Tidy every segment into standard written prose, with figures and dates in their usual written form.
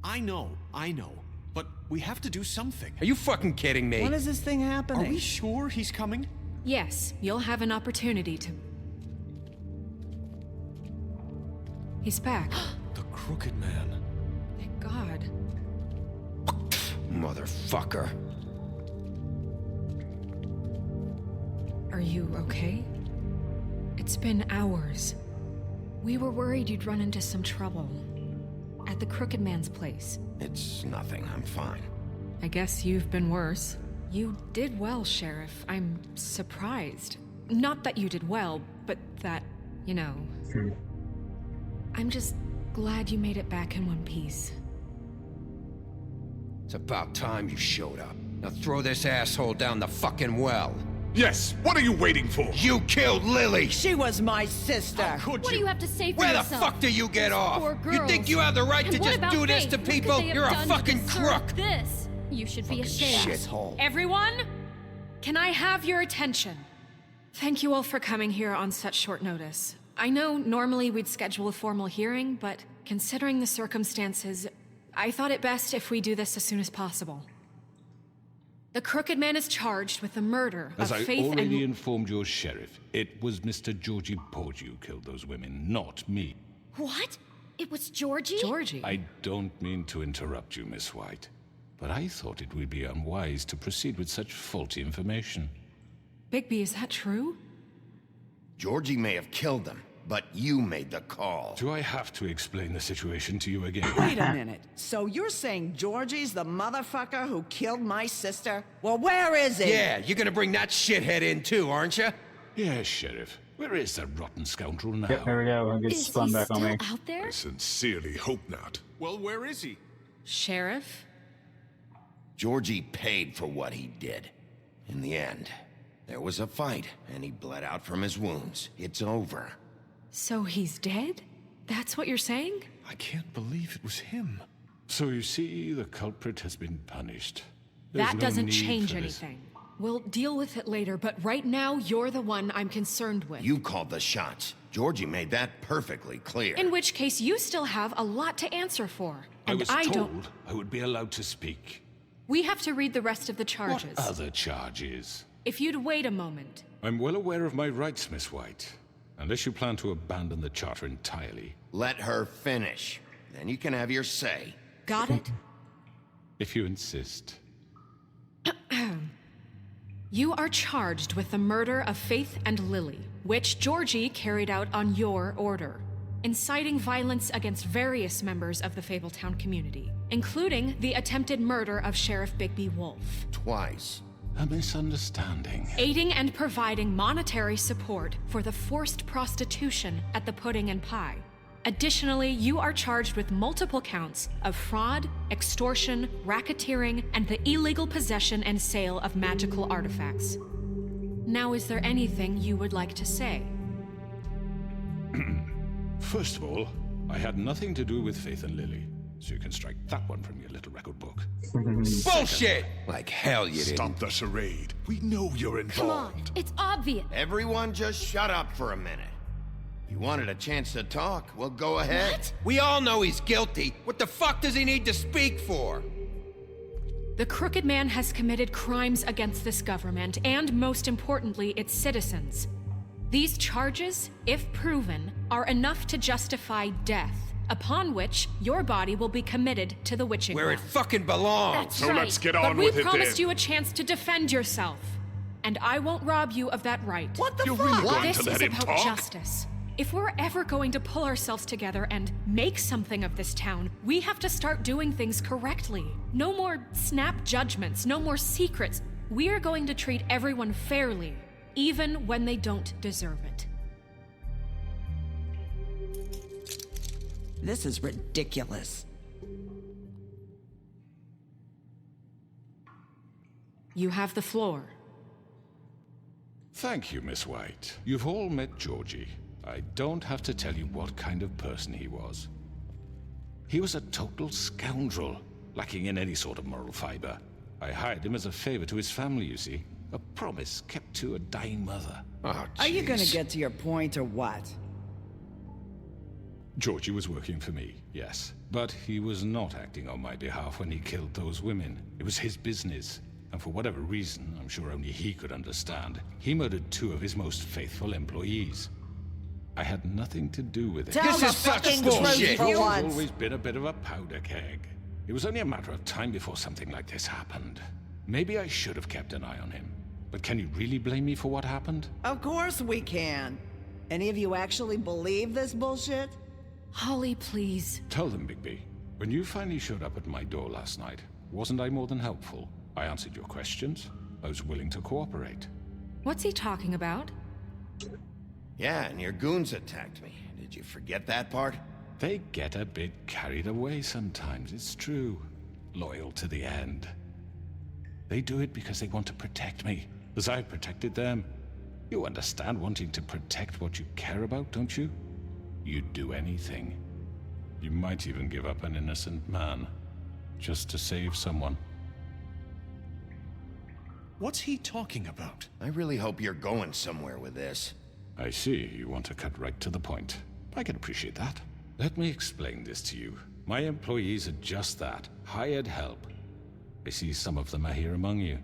I know. But we have to do something. Are you fucking kidding me? When is this thing happening? Are we sure he's coming? Yes, you'll have an opportunity to... He's back. The Crooked Man. Thank God. Motherfucker. Are you okay? It's been hours. We were worried you'd run into some trouble. At the Crooked Man's place. It's nothing, I'm fine. I guess you've been worse. You did well, Sheriff. I'm surprised. Not that you did well, but that, you know... I'm just glad you made it back in one piece. It's about time you showed up. Now throw this asshole down the fucking well. Yes, what are you waiting for? You killed Lily! She was my sister. How could What do you have to say for Where yourself? the fuck do you get off? Poor You girls. think you have the right And to what just about do this Faith? to What could people? they have You're a done to fucking deserve crook! This. You should be ashamed. Shithole. Everyone, can I have your attention? Thank you all for coming here on such short notice. I know normally we'd schedule a formal hearing, but considering the circumstances, I thought it best if we do this as soon as possible. The Crooked Man is charged with the murder As of I Faith already and... informed your sheriff, it was Mr. Georgie Porgy who killed those women, not me. What? It was Georgie? Georgie. I don't mean to interrupt you, Miss White, but I thought it would be unwise to proceed with such faulty information. Bigby, is that true? Georgie may have killed them, but you made the call. Do I have to explain the situation to you again? Wait a minute. So you're saying Georgie's the motherfucker who killed my sister? Well, where is he? Yeah, you're gonna bring that shithead in too, aren't you? Yes, Sheriff. Where is that rotten scoundrel now? Yep, there we go. I'll get Is he spun back still on me. out there? I sincerely hope not. Well, where is he? Sheriff? Georgie paid for what he did. In the end, there was a fight, and he bled out from his wounds. It's over. So he's dead? That's what you're saying? I can't believe it was him. So you see, the culprit has been punished. There's That no doesn't need change for this. anything. We'll deal with it later, but right now, you're the one I'm concerned with. You called the shots. Georgie made that perfectly clear. In which case, you still have a lot to answer for. I And was don't. told I would be allowed to speak. We have to read the rest of the charges. What other charges? If you'd wait a moment. I'm well aware of my rights, Miss White. Unless you plan to abandon the charter entirely. Let her finish. Then you can have your say. Got it? If you insist. You are charged with the murder of Faith and Lily, which Georgie carried out on your order, inciting violence against various members of the Fabletown community, including the attempted murder of Sheriff Bigby Wolf. Twice. A misunderstanding. Aiding and providing monetary support for the forced prostitution at the Pudding and Pie. Additionally, you are charged with multiple counts of fraud, extortion, racketeering, and the illegal possession and sale of magical artifacts. Now, is there anything you would like to say? First of all, I had nothing to do with Faith and Lily, so you can strike that one from your little record book. Bullshit! Like hell you didn't. Stop the charade. We know you're Come on, involved. it's obvious. Everyone just shut up for a minute. You wanted a chance to talk? Well, go ahead. What? We all know he's guilty. What the fuck does he need to speak for? The Crooked Man has committed crimes against this government and, most importantly, its citizens. These charges, if proven, are enough to justify death, upon which your body will be committed to the witching Where it well. fucking belongs. That's So right. let's get But on we with it promised then. you a chance to defend yourself, and I won't rob you of that right. What the You're fuck? really going This to let is him about talk? justice. If we're ever going to pull ourselves together and make something of this town, we have to start doing things correctly. No more snap judgments, no more secrets. We're going to treat everyone fairly, even when they don't deserve it. This is ridiculous. You have the floor. Thank you, Miss White. You've all met Georgie. I don't have to tell you what kind of person he was. He was a total scoundrel, lacking in any sort of moral fiber. I hired him as a favor to his family, you see. A promise kept to a dying mother. Oh, Are you gonna jeez. get to your point or what? Georgie was working for me, yes. But he was not acting on my behalf when he killed those women. It was his business. And for whatever reason, I'm sure only he could understand, he murdered 2 of his most faithful employees. I had nothing to do with it. Tell the is such fucking bullshit. truth for I've once. always been a bit of a powder keg. It was only a matter of time before something like this happened. Maybe I should have kept an eye on him. But can you really blame me for what happened? Of course we can. Any of you actually believe this bullshit? Holly, please. Tell them, Bigby. When you finally showed up at my door last night, wasn't I more than helpful? I answered your questions. I was willing to cooperate. What's he talking about? Yeah, and your goons attacked me. Did you forget that part? They get a bit carried away sometimes, it's true. Loyal to the end. They do it because they want to protect me, as I protected them. You understand wanting to protect what you care about, don't you? You'd do anything. You might even give up an innocent man, just to save someone. What's he talking about? I really hope you're going somewhere with this. I see, you want to cut right to the point. I can appreciate that. Let me explain this to you. My employees are just that, hired help. I see some of them are here among you.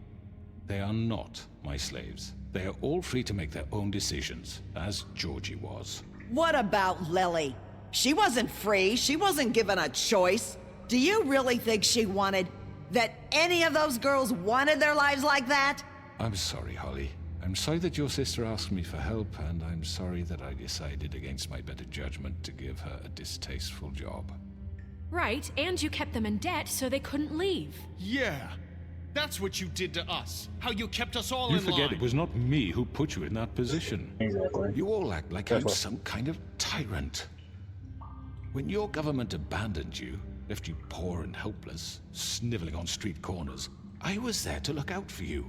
They are not my slaves. They are all free to make their own decisions, as Georgie was. What about Lily? She wasn't free. She wasn't given a choice. Do you really think she wanted... that any of those girls wanted their lives like that? I'm sorry, Holly. I'm sorry that your sister asked me for help, and I'm sorry that I decided against my better judgment to give her a distasteful job. Right, and you kept them in debt so they couldn't leave. Yeah. That's what you did to us. How you kept us all You in forget line. it was not me who put you in that position. Exactly. You all act like I'm some kind of tyrant. When your government abandoned you, left you poor and helpless, sniveling on street corners, I was there to look out for you.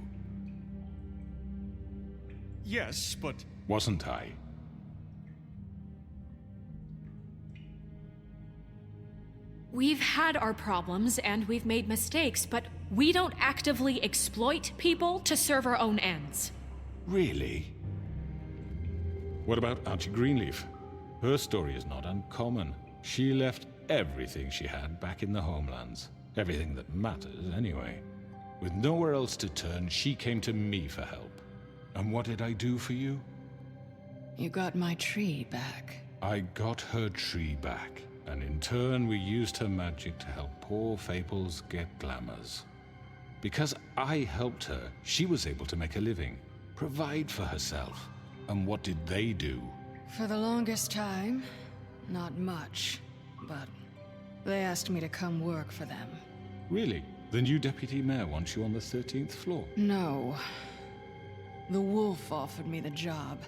Yes, but... Wasn't I? We've had our problems and we've made mistakes, but we don't actively exploit people to serve our own ends. Really? What about Auntie Greenleaf? Her story is not uncommon. She left everything she had back in the homelands. Everything that matters, anyway. With nowhere else to turn, she came to me for help. And what did I do for you? You got my tree back. I got her tree back, and in turn we used her magic to help poor Faples get glamours. Because I helped her, she was able to make a living, provide for herself. And what did they do? For the longest time, not much, but they asked me to come work for them. Really? The new deputy mayor wants you on the 13th floor? No. The wolf offered me the job.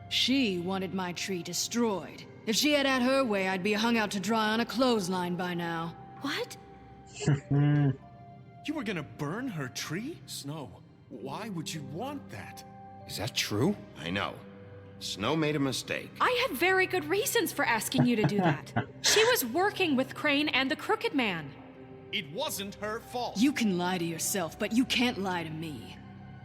She wanted my tree destroyed. If she had her way, I'd be hung out to dry on a clothesline by now. What? You were gonna burn her tree? Snow, why would you want that? Is that true? I know. Snow made a mistake. I had very good reasons for asking you to do that. She was working with Crane and the Crooked Man. It wasn't her fault. You can lie to yourself, but you can't lie to me.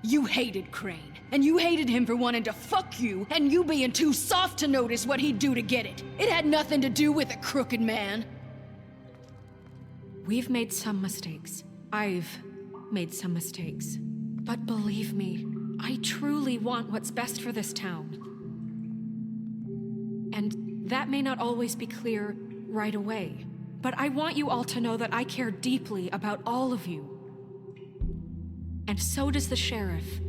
You hated Crane, and you hated him for wanting to fuck you, and you being too soft to notice what he'd do to get it. It had nothing to do with the Crooked Man. We've made some mistakes. I've made some mistakes. But believe me, I truly want what's best for this town. And that may not always be clear right away. But I want you all to know that I care deeply about all of you. And so does the sheriff.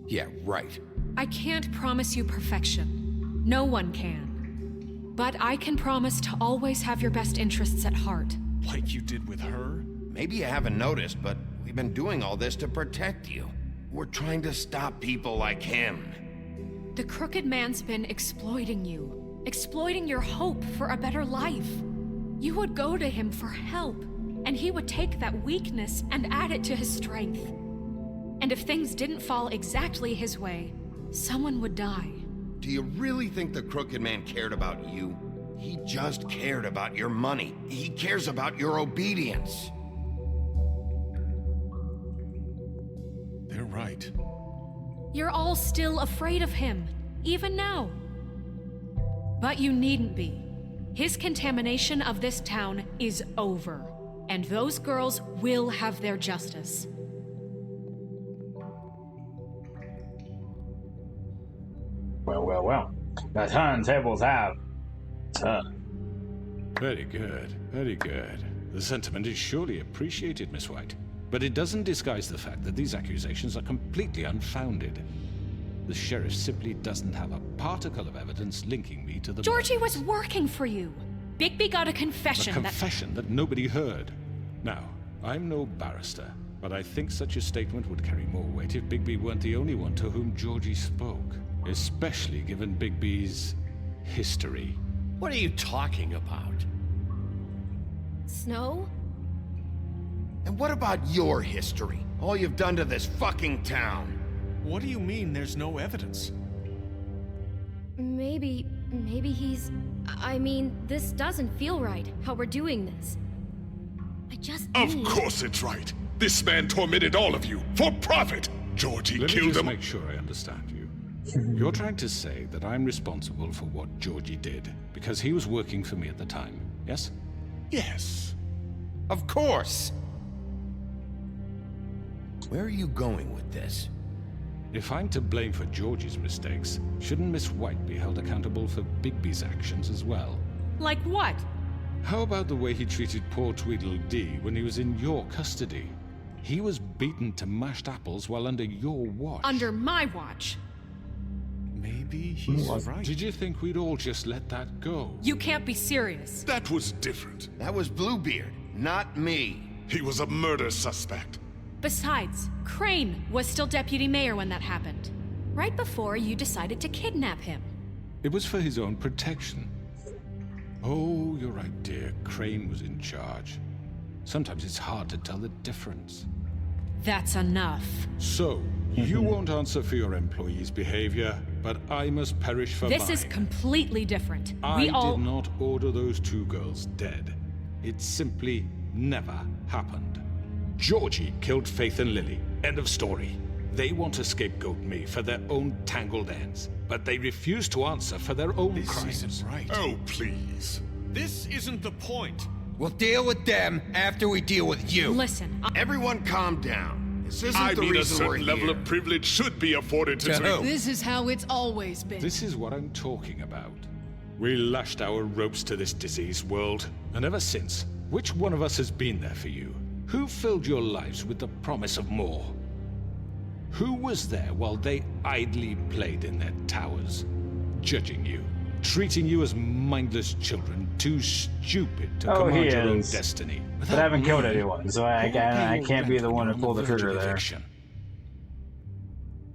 Yeah, right. I can't promise you perfection. No one can. But I can promise to always have your best interests at heart. Like you did with her? Maybe you haven't noticed, but we've been doing all this to protect you. We're trying to stop people like him. The Crooked Man's been exploiting you. Exploiting your hope for a better life. You would go to him for help, and he would take that weakness and add it to his strength. And if things didn't fall exactly his way, someone would die. Do you really think the Crooked Man cared about you? He just cared about your money. He cares about your obedience. They're right. You're all still afraid of him, even now. But you needn't be. His contamination of this town is over, and those girls will have their justice. Well. The turntables have turned. Very good, very good. The sentiment is surely appreciated, Miss White. But it doesn't disguise the fact that these accusations are completely unfounded. The sheriff simply doesn't have a particle of evidence linking me to the Georgie murders. was working for you. Bigby got a confession A confession that nobody heard. Now, I'm no barrister, but I think such a statement would carry more weight if Bigby weren't the only one to whom Georgie spoke. Especially given Bigby's history. What are you talking about? Snow? And what about your history? All you've done to this fucking town? What do you mean there's no evidence? Maybe he's... I mean, this doesn't feel right, how we're doing this. I just Of need... course it's right. This man tormented all of you for profit. Georgie Let me killed just them. make sure I understand you. You're trying to say that I'm responsible for what Georgie did because he was working for me at the time, yes? Yes. Of course! Where are you going with this? If I'm to blame for Georgie's mistakes, shouldn't Miss White be held accountable for Bigby's actions as well? Like what? How about the way he treated poor Tweedledee when he was in your custody? He was beaten to mashed apples while under your watch. Under my watch. Maybe he's right. Did you think we'd all just let that go? You can't be serious. That was different. That was Bluebeard, not me. He was a murder suspect. Besides, Crane was still deputy mayor when that happened. Right before you decided to kidnap him. It was for his own protection. Oh, you're right, dear. Crane was in charge. Sometimes it's hard to tell the difference. That's enough. So, you won't answer for your employees' behavior, but I must perish for This mine. is completely different. I We all... did not order those two girls dead. It simply never happened. Georgie killed Faith and Lily. End of story. They want to scapegoat me for their own tangled ends, but they refuse to answer for their own This crimes. isn't right. Oh, please. This isn't the point. We'll deal with them after we deal with you. Listen, Everyone calm down. This isn't I the mean, a reason we're certain level here. of privilege should be afforded to... To who? This is how it's always been. This is what I'm talking about. We lashed our ropes to this diseased world, and ever since, which one of us has been there for you? Who filled your lives with the promise of more? Who was there while they idly played in their towers, judging you, treating you as mindless children, too stupid to Oh, he command your own is. destiny? But I haven't killed without anyone, so I can't be the one to pull the trigger there.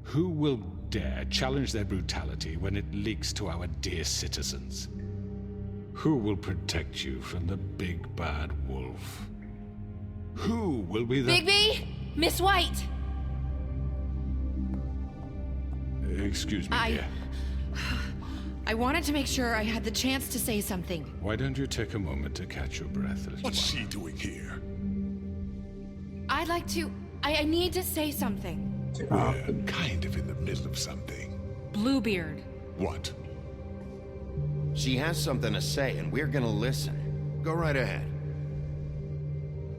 Who will dare challenge their brutality when it leaks to our dear citizens? Who will protect you from the big bad wolf? Who will be the... Bigby? Miss White! Excuse me, dear. I wanted to make sure I had the chance to say something. Why don't you take a moment to catch your breath a little What's while? she doing here? I'd like to... I need to say something. We're kind of in the middle of something. Bluebeard. What? She has something to say, and we're gonna listen. Go right ahead.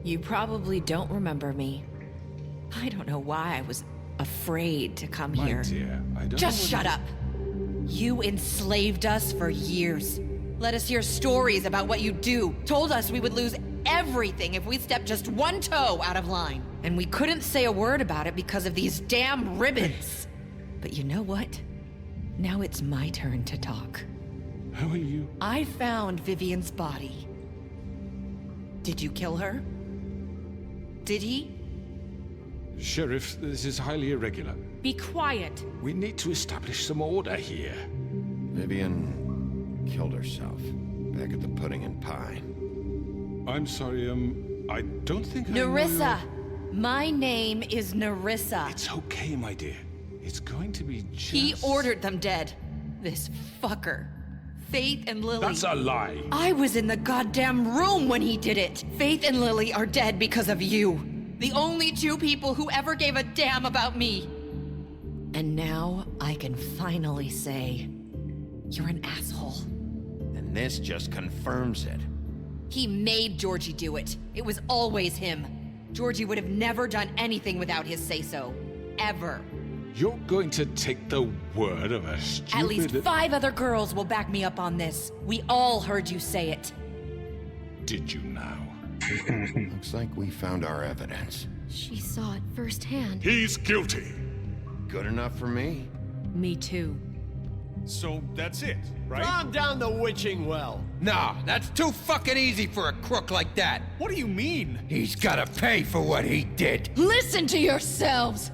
You probably don't remember me. I don't know why I was afraid to come My here. dear, I don't Just know shut up! You enslaved us for years. Let us hear stories about what you do. Told us we would lose everything if we stepped just one toe out of line. And we couldn't say a word about it because of these damn ribbons. But you know what? Now it's my turn to talk. How are you? I found Vivian's body. Did you kill her? Did he? Sheriff, this is highly irregular. Be quiet. We need to establish some order here. Vivian killed herself back at the Pudding and Pie. I'm sorry, I don't think I know Nerissa! your- My name is Nerissa. It's okay, my dear. It's going to be just... He ordered them dead. This fucker. Faith and Lily. That's a lie. I was in the goddamn room when he did it. Faith and Lily are dead because of you. The only two people who ever gave a damn about me. And now I can finally say, you're an asshole. And this just confirms it. He made Georgie do it. It was always him. Georgie would have never done anything without his say-so. Ever. You're going to take the word of a stupid... At least 5 other girls will back me up on this. We all heard you say it. Did you now? Looks like we found our evidence. She saw it firsthand. He's guilty. Good enough for me. Me too. So that's it, right? Calm down the witching well. Nah, that's too fucking easy for a crook like that. What do you mean? He's gotta pay for what he did. Listen to yourselves!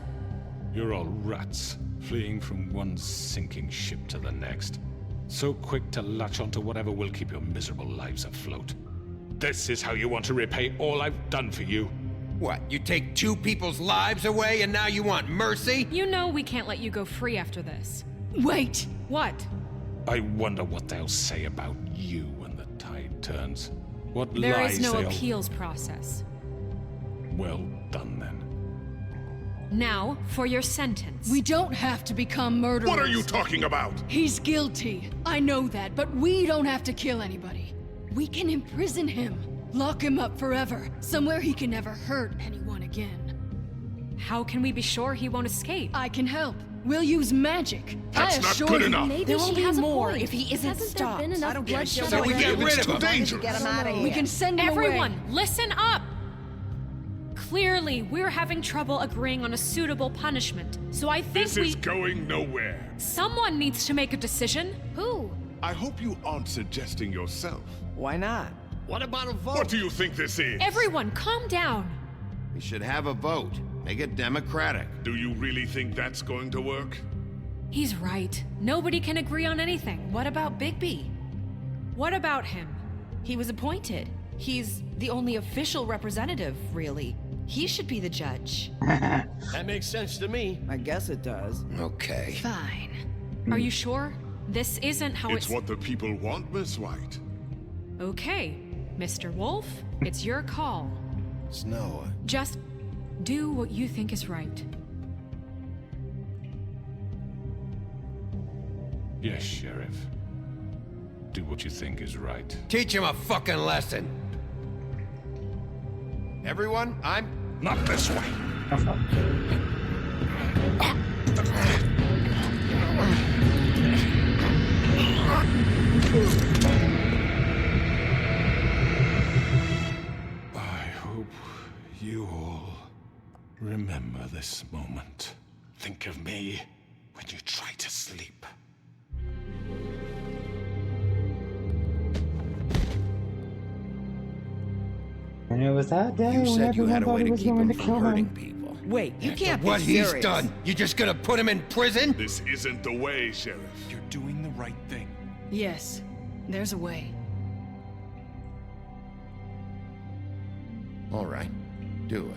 You're all rats, fleeing from one sinking ship to the next. So quick to latch onto whatever will keep your miserable lives afloat. This is how you want to repay all I've done for you. What, you take 2 people's lives away and now you want mercy? You know we can't let you go free after this. Wait! What? I wonder what they'll say about you when the tide turns. What There lies is no they'll... appeals process. Well done, then. Now, for your sentence. We don't have to become murderers. What are you talking about? He's guilty. I know that, but we don't have to kill anybody. We can imprison him. Lock him up forever. Somewhere he can never hurt anyone again. How can we be sure he won't escape? I can help. We'll use magic. That's I not assure good you. enough. Maybe There she will be has a more point. if he isn't Hasn't there been stopped. enough I don't get it. bloodshed So we already? get rid of Too him. dangerous. Get him out of here. We can send him Everyone, away. listen up! Clearly, we're having trouble agreeing on a suitable punishment, so I think This is going nowhere. Someone needs to make a decision. Who? I hope you aren't suggesting yourself. Why not? What about a vote? What do you think this is? Everyone, calm down. We should have a vote. Make it democratic. Do you really think that's going to work? He's right. Nobody can agree on anything. What about Bigby? What about him? He was appointed. He's the only official representative, really. He should be the judge. That makes sense to me. I guess it does. Okay. Fine. Are you sure? This isn't how It's what the people want, Miss White. Okay, Mr. Wolf, it's your call. Snow. Just do what you think is right. Yes, Sheriff. Do what you think is right. Teach him a fucking lesson. Everyone, I'm... Not this way! I hope you all remember this moment. Think of me when you try to sleep. And it was that day You when said you everyone had a thought way he to was keep going him to from kill hurting him. people. Wait, you can't be What serious. he's done, you just gonna put him in prison? This isn't the way, Sheriff. You're doing the right thing. Yes, there's a way. All right, do it.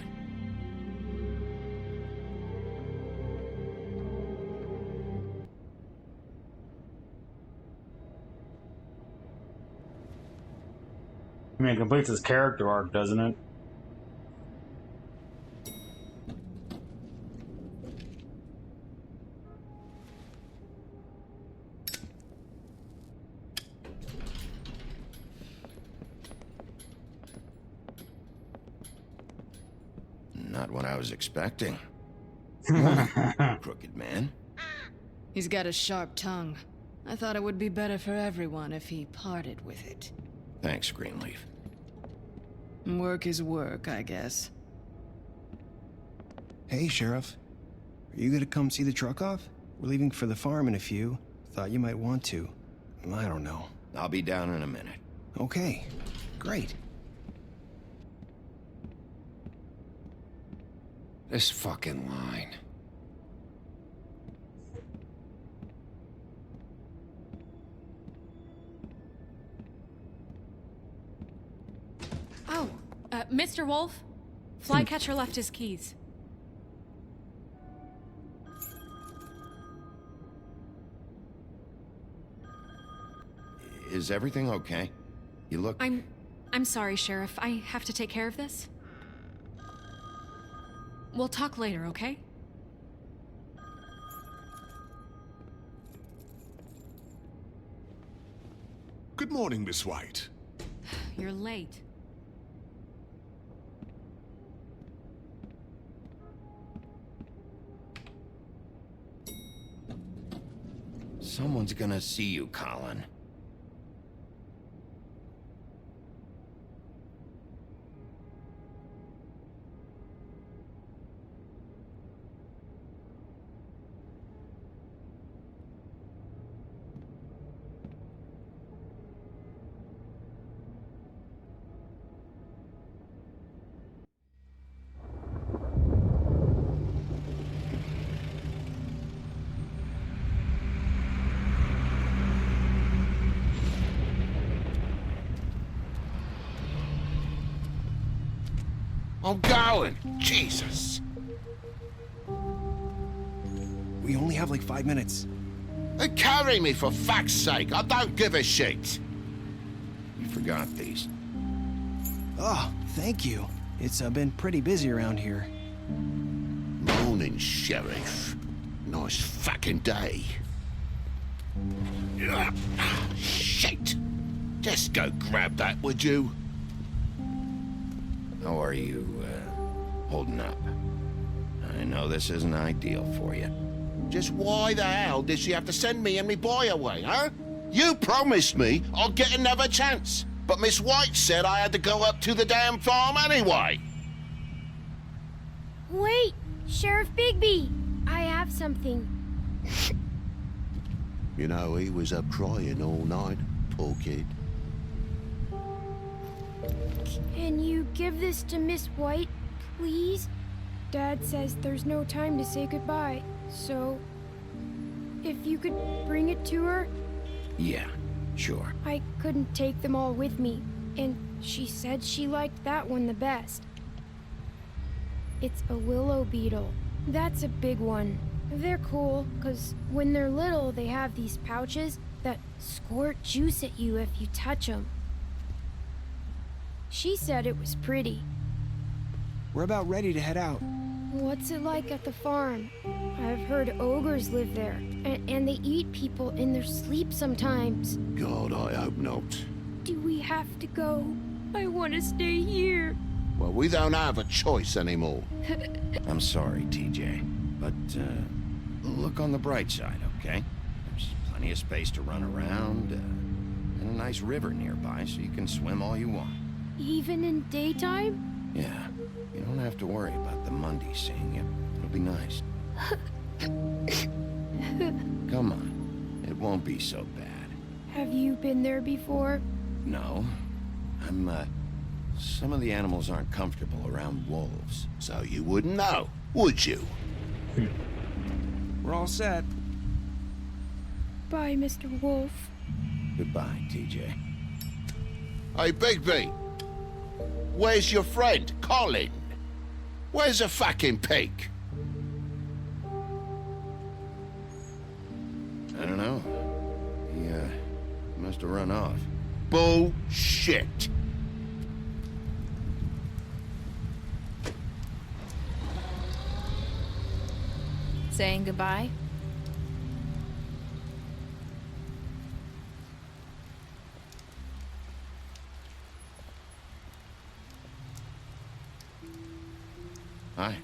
I mean, it completes his character arc, doesn't it? Not what I was expecting. Crooked man. He's got a sharp tongue. I thought it would be better for everyone if he parted with it. Thanks, Greenleaf. Work is work, I guess. Hey, Sheriff. Are you gonna come see the truck off? We're leaving for the farm in a few. Thought you might want to. I don't know. I'll be down in a minute. Okay, great. This fucking line. Oh, Mr. Wolf, Flycatcher left his keys. Is everything okay? You look... I'm sorry, Sheriff. I have to take care of this. We'll talk later, okay? Good morning, Miss White. You're late. Someone's gonna see you, Colin. I'm going. Jesus. We only have like 5 minutes. Carry me for fuck's sake. I don't give a shit. You forgot these. Oh, thank you. It's been pretty busy around here. Morning, Sheriff. Nice fucking day. Shit. Just go grab that, would you? How are you, holding up? I know this isn't ideal for you. Just why the hell did she have to send me and me boy away, huh? You promised me I'd get another chance, but Miss White said I had to go up to the damn farm anyway. Wait, Sheriff Bigby, I have something. You know, he was up crying all night, poor kid. Can you give this to Miss White, please? Dad says there's no time to say goodbye, so if you could bring it to her? Yeah, sure. I couldn't take them all with me, and she said she liked that one the best. It's a willow beetle. That's a big one. They're cool, because when they're little, they have these pouches that squirt juice at you if you touch them. She said it was pretty. We're about ready to head out. What's it like at the farm? I've heard ogres live there, and they eat people in their sleep sometimes. God, I hope not. Do we have to go? I want to stay here. Well, we don't have a choice anymore. I'm sorry, TJ, but, look on the bright side, okay? There's plenty of space to run around, and a nice river nearby so you can swim all you want. Even in daytime? Yeah, you don't have to worry about the Monday seeing you. It'll be nice. Come on, it won't be so bad. Have you been there before? No, some of the animals aren't comfortable around wolves. So you wouldn't know, would you? We're all set. Bye, Mr. Wolf. Goodbye, TJ. Hey, Bigby. Where's your friend, Colin? Where's the fucking pig? I don't know. He must have run off. Bullshit. Saying goodbye? Hi.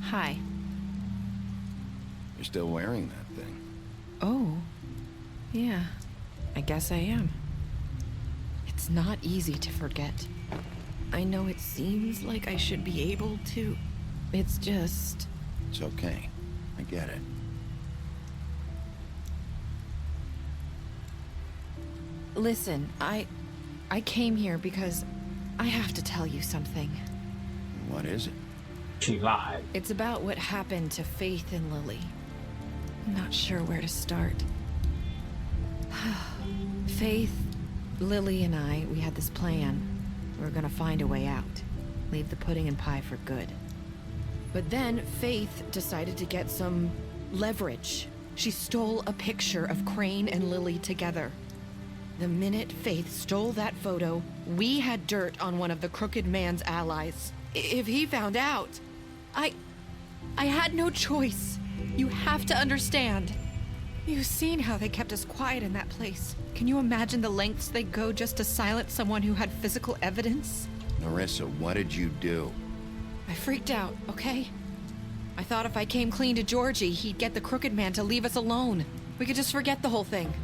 Hi. You're still wearing that thing. Oh. Yeah. I guess I am. It's not easy to forget. I know it seems like I should be able to. It's just... It's okay. I get it. Listen, I came here because I have to tell you something. What is it? She lied. It's about what happened to Faith and Lily. I'm not sure where to start. Faith, Lily, and I, we had this plan. We were gonna find a way out. Leave the pudding and pie for good. But then Faith decided to get some leverage. She stole a picture of Crane and Lily together. The minute Faith stole that photo, we had dirt on one of the Crooked Man's allies. If he found out, I had no choice. You have to understand. You've seen how they kept us quiet in that place. Can you imagine the lengths they go just to silence someone who had physical evidence? Narissa, what did you do? I freaked out, okay? I thought if I came clean to Georgie, he'd get the Crooked Man to leave us alone. We could just forget the whole thing.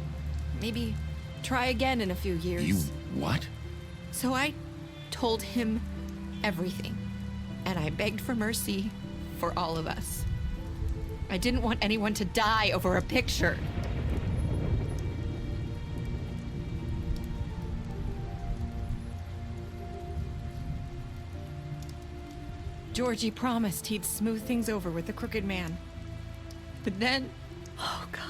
Maybe try again in a few years. You what? So I told him everything. And I begged for mercy for all of us. I didn't want anyone to die over a picture. Georgie promised he'd smooth things over with the Crooked Man. But then... Oh, God.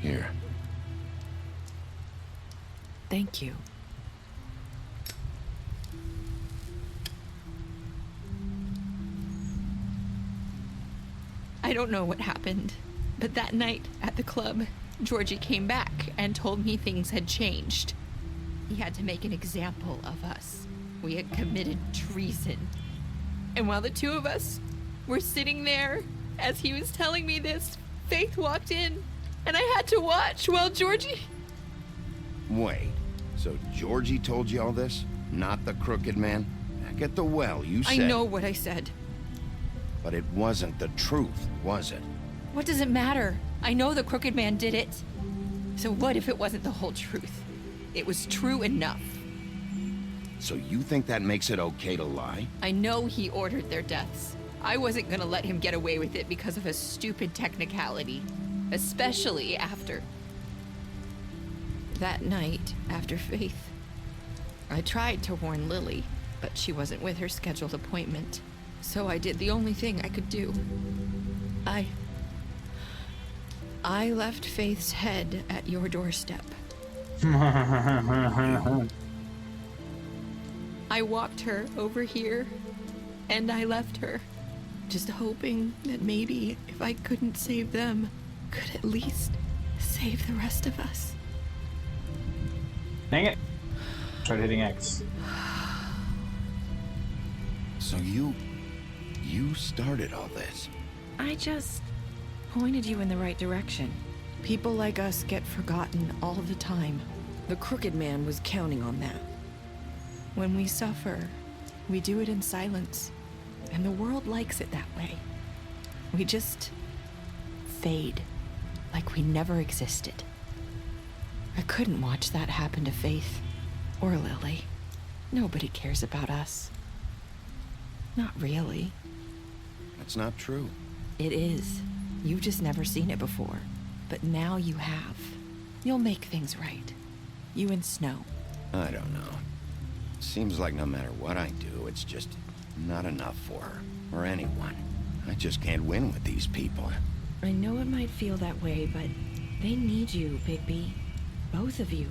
Here. Thank you. I don't know what happened, but that night at the club, Georgie came back and told me things had changed. He had to make an example of us. We had committed treason. And while the two of us were sitting there, as he was telling me this, Faith walked in, and I had to watch while Georgie... Wait, so Georgie told you all this? Not the Crooked Man? Back at the well, you said... I know what I said. But it wasn't the truth, was it? What does it matter? I know the Crooked Man did it. So what if it wasn't the whole truth? It was true enough. So you think that makes it okay to lie? I know he ordered their deaths. I wasn't gonna let him get away with it because of a stupid technicality. Especially after... that night, after Faith. I tried to warn Lily, but she wasn't with her scheduled appointment. So I did the only thing I could do. I left Faith's head at your doorstep. I walked her over here, and I left her, just hoping that maybe if I couldn't save them, could at least save the rest of us. Dang it. Tried hitting X. So you started all this. I just pointed you in the right direction. People like us get forgotten all the time. The Crooked Man was counting on that. When we suffer, we do it in silence, and the world likes it that way. We just fade, like we never existed. I couldn't watch that happen to Faith, or Lily. Nobody cares about us. Not really. That's not true. It is. You've just never seen it before. But now you have. You'll make things right. You and Snow. I don't know. Seems like no matter what I do, it's just not enough for her, or anyone. I just can't win with these people. I know it might feel that way, but they need you, Bigby. Both of you.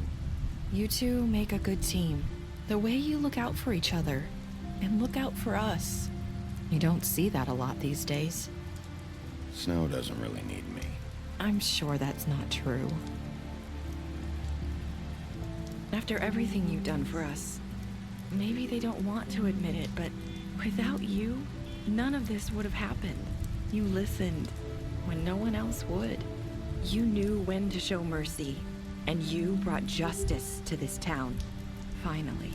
You two make a good team. The way you look out for each other, and look out for us. You don't see that a lot these days. Snow doesn't really need me. I'm sure that's not true. After everything you've done for us, maybe they don't want to admit it, but without you, none of this would have happened. You listened when no one else would. You knew when to show mercy, and you brought justice to this town. Finally.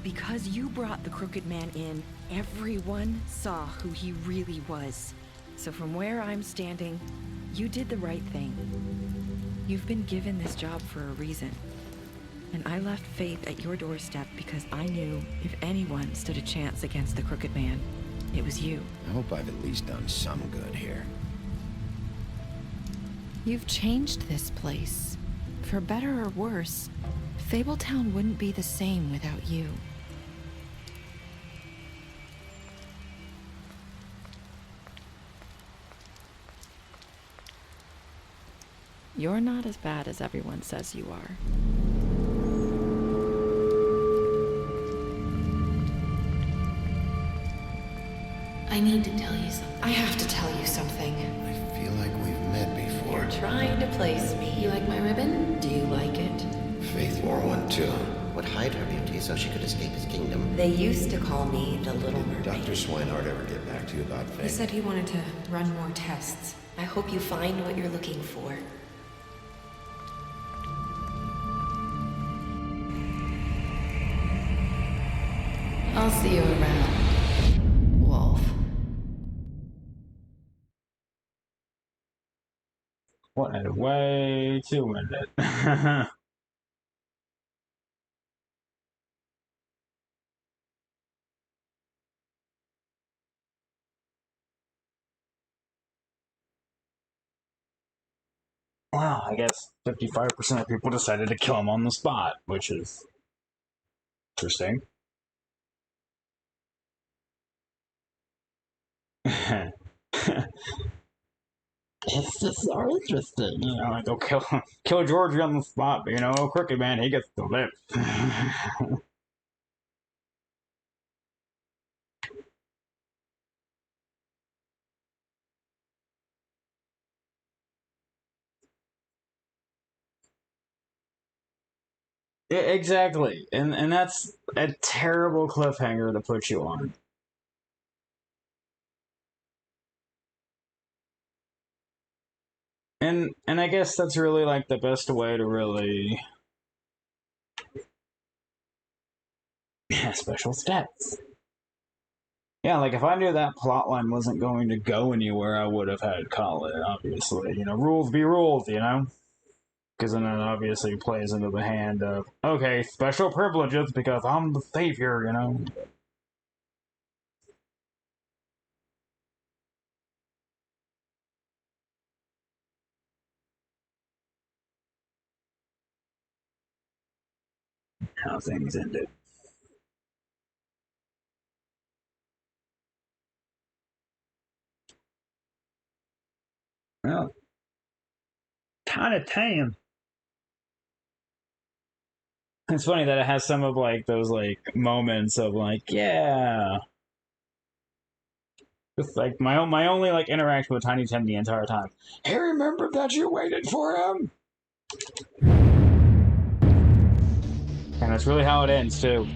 Because you brought the Crooked Man in, everyone saw who he really was. So from where I'm standing, you did the right thing. You've been given this job for a reason. And I left Faith at your doorstep because I knew if anyone stood a chance against the Crooked Man, it was you. I hope I've at least done some good here. You've changed this place. For better or worse, Fabletown wouldn't be the same without you. You're not as bad as everyone says you are. I need to tell you something. I have to tell you something. I feel like we've met before. You're trying to place me. You like my ribbon? Do you like it? Faith wore one too. What hide her beauty so she could escape his kingdom. They used to call me the Little Mermaid. Dr. Swinehart ever get back to you about Faye? He said he wanted to run more tests. I hope you find what you're looking for. I'll see you around, Wolf. What a way to end it. Wow, I guess 55% of people decided to kill him on the spot, which is interesting. It's just so interesting, you know, like, go kill Georgie on the spot, but, you know, Crooked Man, he gets to live. Yeah, exactly, and that's a terrible cliffhanger to put you on. And I guess that's really like the best way to really special stats. Yeah, like if I knew that plotline wasn't going to go anywhere, I would have had call it, obviously. You know, rules be rules, you know? Because then it obviously plays into the hand of, okay, special privileges because I'm the savior, you know? How things ended. Well, kind of tame. It's funny that it has some of like those like moments of like, yeah. Just like my only like interaction with Tiny Tim the entire time. Hey, remember that you waited for him? And that's really how it ends too.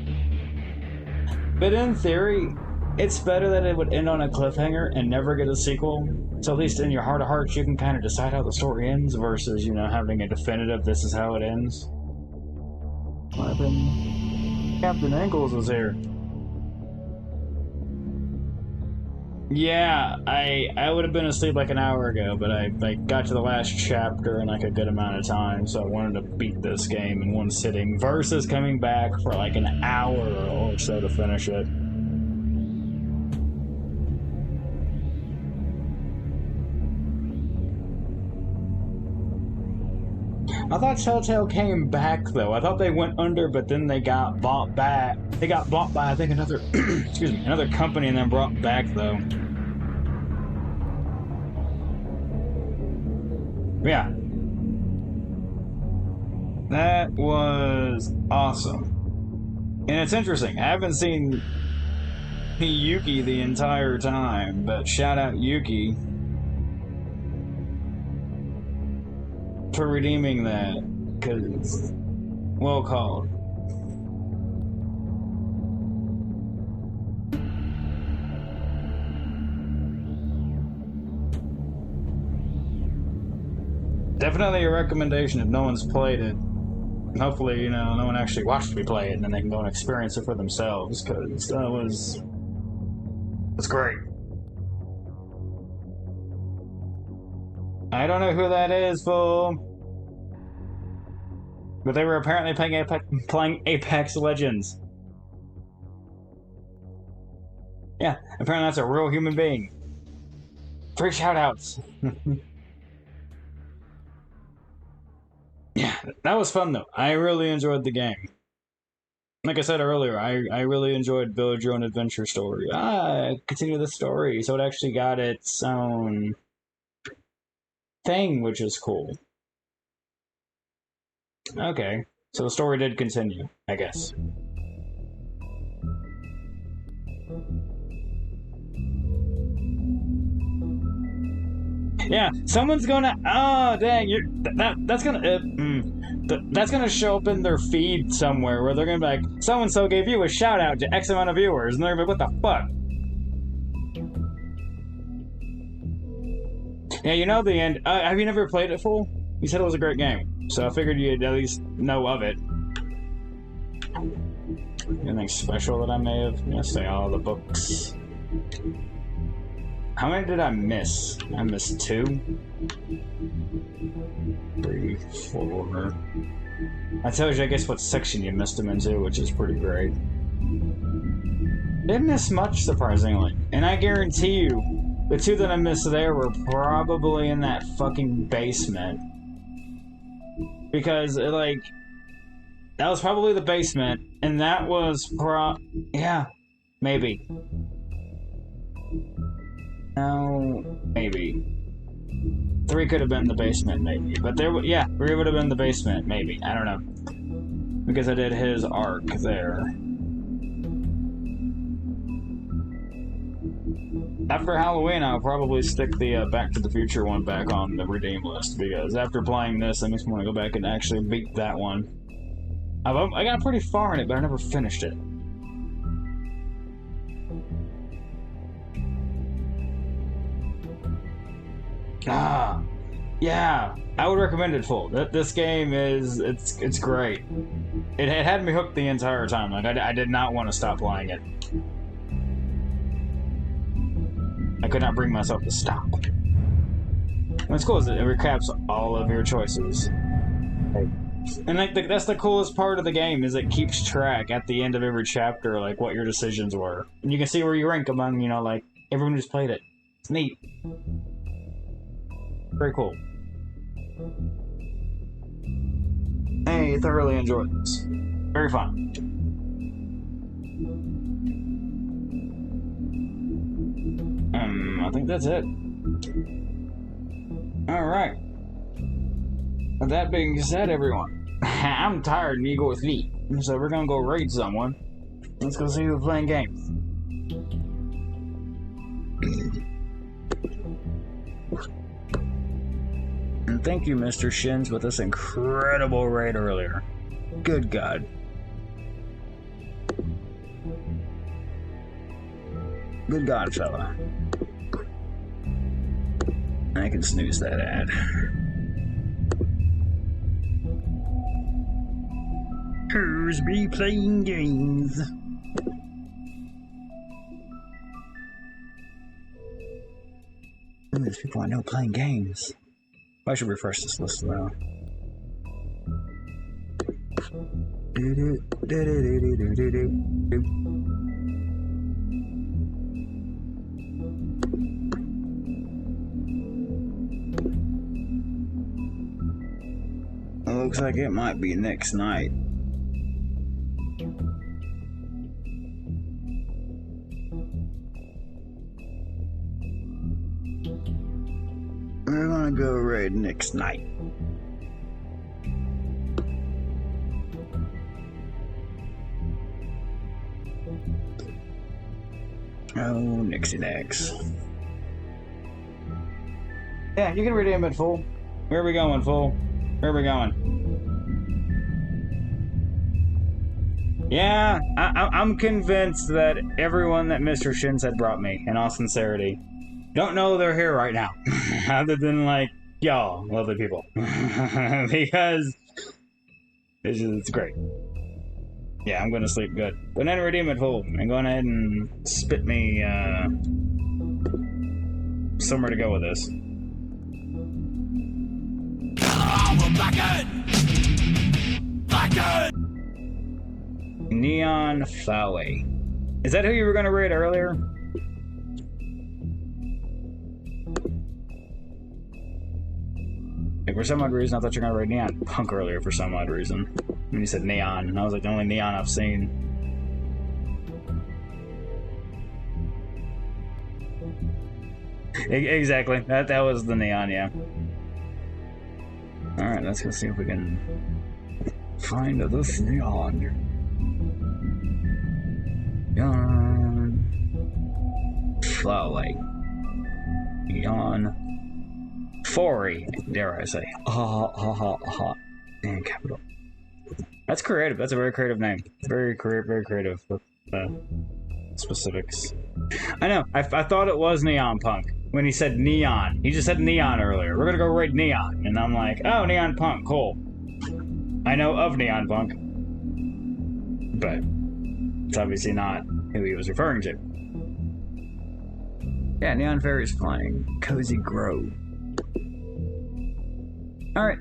But in theory, it's better that it would end on a cliffhanger and never get a sequel. So at least in your heart of hearts, you can kind of decide how the story ends versus, you know, having a definitive, this is how it ends. What happened? Captain Ankles was here. Yeah, I would have been asleep like an hour ago, but I got to the last chapter in like a good amount of time, so I wanted to beat this game in one sitting versus coming back for like an hour or so to finish it. I thought Telltale came back though. I thought they went under, but then they got bought back. They got bought by I think another excuse me, another company and then brought back though. Yeah. That was awesome. And it's interesting. I haven't seen Yuki the entire time, but shout out Yuki for redeeming that, because well called. Definitely a recommendation if no one's played it. Hopefully, you know, no one actually watched me play it, and then they can go and experience it for themselves, because that was... it's great. I don't know who that is, fool. But they were apparently playing Apex Legends. Yeah, apparently that's a real human being. 3 shoutouts. Yeah, that was fun though. I really enjoyed the game. Like I said earlier, I really enjoyed Build Your Own Adventure story. Continue the story. So it actually got its own thing, which is cool. Okay, so the story did continue, I guess. Yeah, someone's gonna. Oh, dang! That's gonna. that's gonna show up in their feed somewhere where they're gonna be like, so-and-so gave you a shout-out to X amount of viewers, and they're gonna be like, what the fuck? Yeah, you know the end. Have you never played it full? You said it was a great game, so I figured you'd at least know of it. Anything special that I may have? Let's say all the books. How many did I miss? I missed 2. 3, 4. That tells you, I guess, what section you missed them into, which is pretty great. Didn't miss much, surprisingly. And I guarantee you, the 2 that I missed there were probably in that fucking basement. Because, like, that was probably the basement, and that was yeah, maybe. No, maybe. 3 could have been the basement, maybe. But yeah, 3 would have been the basement, maybe. I don't know. Because I did his arc there. After Halloween, I'll probably stick the Back to the Future one back on the redeem list, because after playing this, I just want to go back and actually beat that one. I got pretty far in it, but I never finished it. Yeah, I would recommend it full. This game it's great. It had me hooked the entire time. Like, I did not want to stop playing it. I could not bring myself to stop. What's cool is it recaps all of your choices. And like that's the coolest part of the game, is it keeps track at the end of every chapter, like what your decisions were. And you can see where you rank among, like everyone who's played it. It's neat. Very cool. I thoroughly enjoyed this. Very fun. I think that's it. Alright. With that being said, everyone, I'm tired and you go with me. So we're gonna go raid someone. Let's go see who's playing games. And thank you, Mr. Shins, with this incredible raid earlier. Good God. Good God, fella. I can snooze that ad. Who's be playing games? There's people I know playing games. I should refresh this list though. Looks like it might be next night. We're gonna go raid next night. Oh, Nixie Dax. Yeah, you can redeem it, fool. Where are we going, fool? Where are we going? Yeah, I'm convinced that everyone that Mr. Shins had brought me, in all sincerity, don't know they're here right now. Other than, like, y'all, lovely people. Because it's great. Yeah, I'm gonna sleep good. Go ahead and redeem it, fool. And go ahead and spit me, somewhere to go with this. Blackguard! Neon Flowey. Is that who you were gonna raid earlier? Like, for some odd reason, I thought you were gonna raid Neon Punk earlier for some odd reason. When you said Neon, and I was like, the only Neon I've seen. Exactly. That was the Neon, yeah. Alright, let's go see if we can find this Neon. Neon Flowey. Neon Fory, dare I say. And capital. That's creative. That's a very creative name. Very creative with specifics. I know. I thought it was Neon Punk when he said Neon. He just said Neon earlier. We're gonna go raid Neon, and I'm like, oh, Neon Punk, cool. I know of Neon Punk, but it's obviously not who he was referring to. Yeah, Neon Fairy's flying. Cozy Grove. Alright.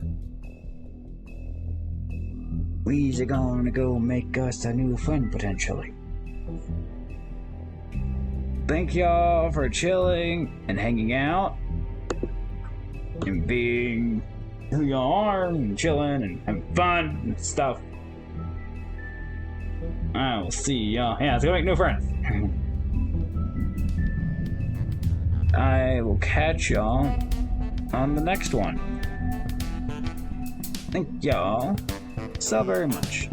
We's gonna go make us a new friend, potentially. Thank y'all for chilling and hanging out. And being who y'all are, and chilling and having fun and stuff. I will see y'all. Yeah, let's go make new friends. I will catch y'all on the next one. Thank y'all so very much.